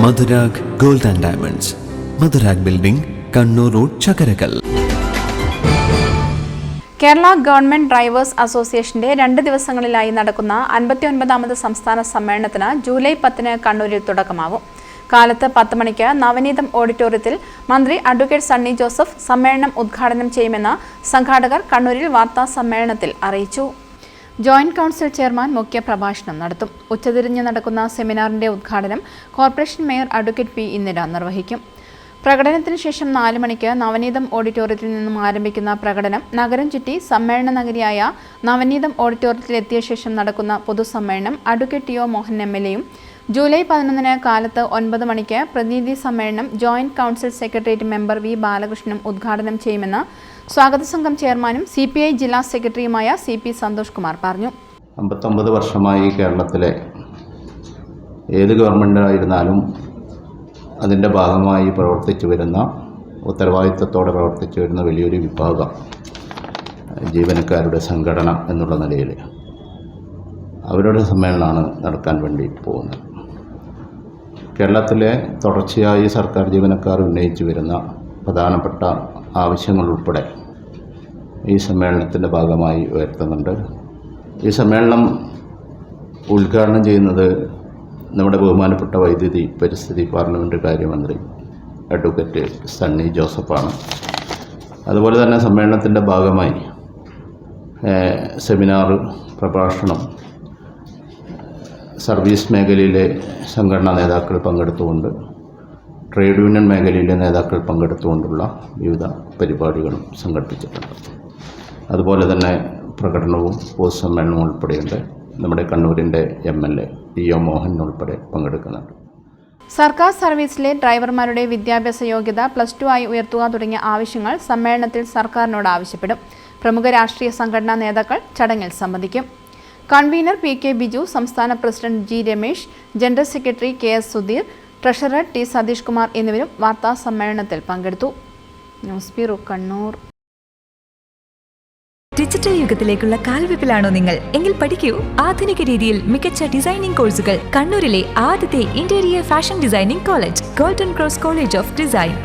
Madhurag gold and diamonds, Madhurag building, Kannur road, Chakkarakal. Kerala government drivers അസോസിയേഷന്റെ 2 ദിവസങ്ങളിലായി നടക്കുന്ന 59ാമത് സംസ്ഥാന സമ്മേളനത്തിന് ജൂലൈ 10 കണ്ണൂരിൽ തുടക്കമാവും. കാലത്ത് 10 മണിക്ക് നവനീതം ഓഡിറ്റോറിയത്തിൽ മന്ത്രി അഡ്വക്കേറ്റ് സണ്ണി ജോസഫ് സമ്മേളനം ഉദ്ഘാടനം ചെയ്യുമെന്ന് സംഘാടകർ കണ്ണൂരിൽ വാർത്താ സമ്മേളനത്തിൽ അറിയിച്ചു. ജോയിന്റ് കൗൺസിൽ ചെയർമാൻ മുഖ്യ പ്രഭാഷണം നടത്തും. ഉച്ചതിരിഞ്ഞ് നടക്കുന്ന സെമിനാറിന്റെ ഉദ്ഘാടനം corporation mayor advocate P Indira നിർവഹിക്കും. പ്രകടനത്തിന് ശേഷം 4 മണിക്ക് നവനീതം ഓഡിറ്റോറിയത്തിൽ നിന്നും ആരംഭിക്കുന്ന പ്രകടനം നഗരം ചുറ്റി സമ്മേളന നഗരിയായ നവനീതം ഓഡിറ്റോറിയത്തിൽ എത്തിയ ശേഷം നടക്കുന്ന പൊതുസമ്മേളനം അഡ്വക്കേറ്റ് ടി ഒ മോഹൻ MLAയും ജൂലൈ 11 കാലത്ത് 9 മണിക്ക് പ്രതിനിധി സമ്മേളനം joint council secretariat member V ബാലകൃഷ്ണനും ഉദ്ഘാടനം ചെയ്യുമെന്ന് സ്വാഗത സംഘം ചെയർമാനും CPI ജില്ലാ സെക്രട്ടറിയുമായ CP സന്തോഷ് കുമാർ പറഞ്ഞു. 59 വർഷമായി കേരളത്തിലെ ഏത് ഗവൺമെൻറ്റായിരുന്നാലും അതിൻ്റെ ഭാഗമായി പ്രവർത്തിച്ചു വരുന്ന, ഉത്തരവാദിത്വത്തോടെ പ്രവർത്തിച്ചു വരുന്ന വലിയൊരു വിഭാഗം ജീവനക്കാരുടെ സംഘടന എന്നുള്ള നിലയിൽ അവരുടെ സമ്മേളനമാണ് നടക്കാൻ വേണ്ടി പോകുന്നത്. കേരളത്തിലെ തുടർച്ചയായി സർക്കാർ ജീവനക്കാർ ഉന്നയിച്ചു വരുന്ന പ്രധാനപ്പെട്ട ആവശ്യങ്ങൾ ഉൾപ്പെടെ ഈ സമ്മേളനത്തിൻ്റെ ഭാഗമായി ഉയർത്തുന്നുണ്ട്. ഈ സമ്മേളനം ഉദ്ഘാടനം ചെയ്യുന്നത് നമ്മുടെ ബഹുമാനപ്പെട്ട വൈദ്യുതി പരിസ്ഥിതി പാർലമെൻ്റ് കാര്യമന്ത്രി അഡ്വക്കേറ്റ് സണ്ണി ജോസഫാണ്. അതുപോലെ തന്നെ സമ്മേളനത്തിൻ്റെ ഭാഗമായി സെമിനാർ, പ്രഭാഷണം, സർവീസ് മേഖലയിലെ സംഘടനാ നേതാക്കൾ പങ്കെടുത്തുകൊണ്ട്, ട്രേഡ് യൂണിയൻ മേഖലയിലെ നേതാക്കൾ പങ്കെടുത്തുകൊണ്ടുള്ള വിവിധ പരിപാടികളും സംഘടിപ്പിച്ചിട്ടുണ്ട്. അതുപോലെ തന്നെ പ്രകടനവും പൊതുസമ്മേളനവും ഉൾപ്പെടെയുണ്ട്. നമ്മുടെ കണ്ണൂരിൻ്റെ MLA ടി ഒ മോഹൻ ഉൾപ്പെടെ പങ്കെടുക്കുന്നുണ്ട്. സർക്കാർ സർവീസിലെ ഡ്രൈവർമാരുടെ വിദ്യാഭ്യാസ യോഗ്യത +2 ആയി ഉയർത്തുക തുടങ്ങിയ ആവശ്യങ്ങൾ സമ്മേളനത്തിൽ സർക്കാരിനോട് ആവശ്യപ്പെടും. പ്രമുഖ രാഷ്ട്രീയ സംഘടനാ നേതാക്കൾ ചടങ്ങിൽ സംബന്ധിക്കും. കൺവീനർ PK ബിജു, സംസ്ഥാന president G Ramesh, general secretary KS Sudheer, treasurer T Satheesh Kumar എന്നിവരും വാർത്താ സമ്മേളനത്തിൽ പങ്കെടുത്തു. News bureau, Kannur. ഡിജിറ്റൽ യുഗത്തിലേക്കുള്ള കാൽവെപ്പിലാണോ നിങ്ങൾ? എങ്കിൽ പഠിക്കൂ. ആധുനിക രീതിയിൽ മികച്ച ഡിസൈനിംഗ് കോഴ്സുകൾ കണ്ണൂരിലെ ആദ്യത്തെ interior fashion designing college, golden cross college of design.